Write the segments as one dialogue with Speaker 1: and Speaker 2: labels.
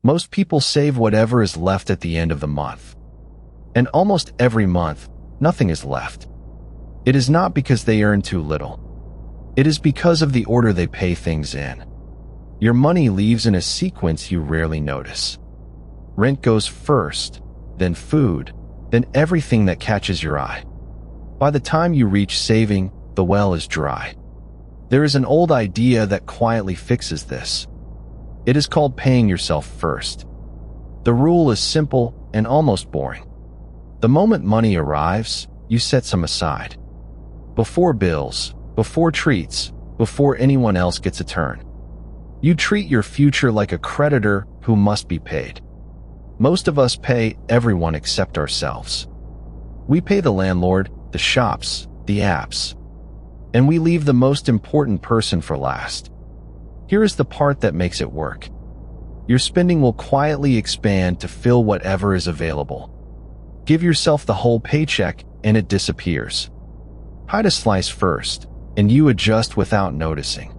Speaker 1: Most people save whatever is left at the end of the month. And almost every month, nothing is left. It is not because they earn too little. It is because of the order they pay things in. Your money leaves in a sequence you rarely notice. Rent goes first, then food, then everything that catches your eye. By the time you reach saving, the well is dry. There is an old idea that quietly fixes this. It is called paying yourself first. The rule is simple and almost boring. The moment money arrives, you set some aside. Before bills, before treats, before anyone else gets a turn. You treat your future like a creditor who must be paid. Most of us pay everyone except ourselves. We pay the landlord, the shops, the apps. And we leave the most important person for last. Here is the part that makes it work. Your spending will quietly expand to fill whatever is available. Give yourself the whole paycheck and it disappears. Hide a slice first, and you adjust without noticing.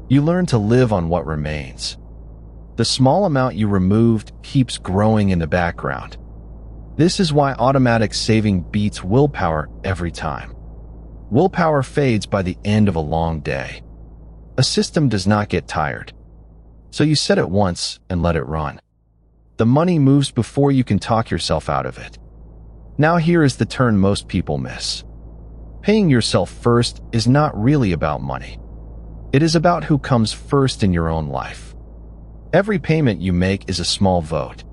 Speaker 1: You learn to live on what remains. The small amount you removed keeps growing in the background. This is why automatic saving beats willpower every time. Willpower fades by the end of a long day. A system does not get tired. So you set it once and let it run. The money moves before you can talk yourself out of it. Now here is the turn most people miss. Paying yourself first is not really about money. It is about who comes first in your own life. Every payment you make is a small vote.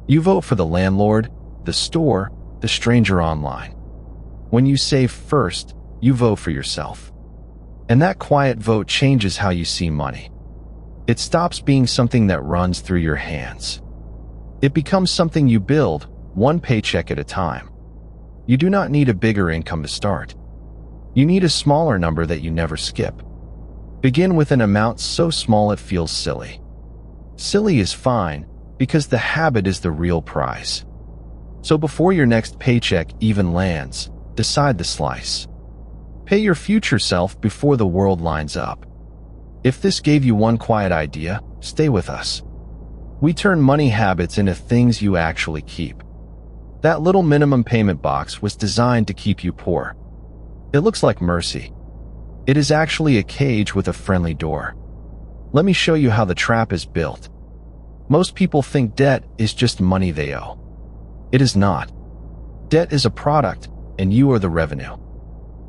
Speaker 1: You vote for the landlord, the store, the stranger online. When you save first, you vote for yourself. And that quiet vote changes how you see money. It stops being something that runs through your hands. It becomes something you build, one paycheck at a time. You do not need a bigger income to start. You need a smaller number that you never skip. Begin with an amount so small it feels silly. Silly is fine, because the habit is the real prize. So before your next paycheck even lands, decide the slice. Pay your future self before the world lines up. If this gave you one quiet idea, stay with us. We turn money habits into things you actually keep. That little minimum payment box was designed to keep you poor. It looks like mercy. It is actually a cage with a friendly door. Let me show you how the trap is built. Most people think debt is just money they owe. It is not. Debt is a product, and you are the revenue.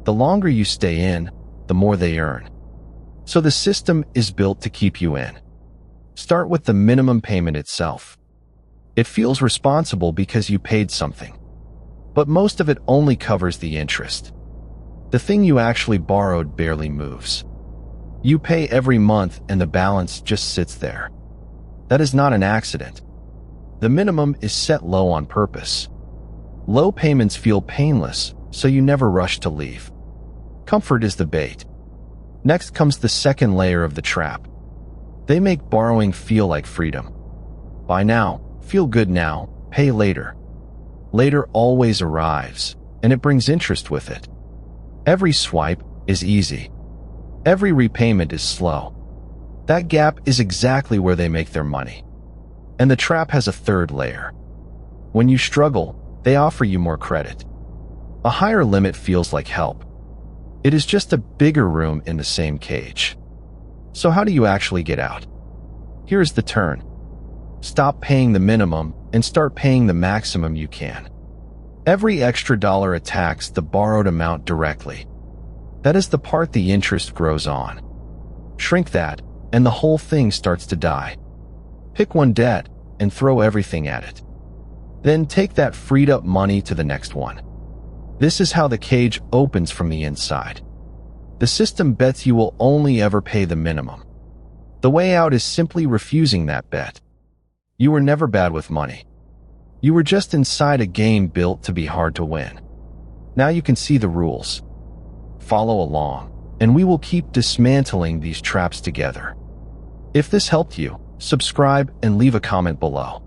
Speaker 1: The longer you stay in, the more they earn. So the system is built to keep you in. Start with the minimum payment itself. It feels responsible because you paid something. But most of it only covers the interest. The thing you actually borrowed barely moves. You pay every month and the balance just sits there. That is not an accident. The minimum is set low on purpose. Low payments feel painless, so you never rush to leave. Comfort is the bait. Next comes the second layer of the trap. They make borrowing feel like freedom. Buy now, feel good now, pay later. Later always arrives, and it brings interest with it. Every swipe is easy. Every repayment is slow. That gap is exactly where they make their money. And the trap has a third layer. When you struggle, they offer you more credit. A higher limit feels like help. It is just a bigger room in the same cage. So how do you actually get out? Here's the turn. Stop paying the minimum and start paying the maximum you can. Every extra dollar attacks the borrowed amount directly. That is the part the interest grows on. Shrink that, and the whole thing starts to die. Pick one debt and throw everything at it. Then take that freed up money to the next one. This is how the cage opens from the inside. The system bets you will only ever pay the minimum. The way out is simply refusing that bet. You were never bad with money. You were just inside a game built to be hard to win. Now you can see the rules. Follow along, and we will keep dismantling these traps together. If this helped you, subscribe and leave a comment below.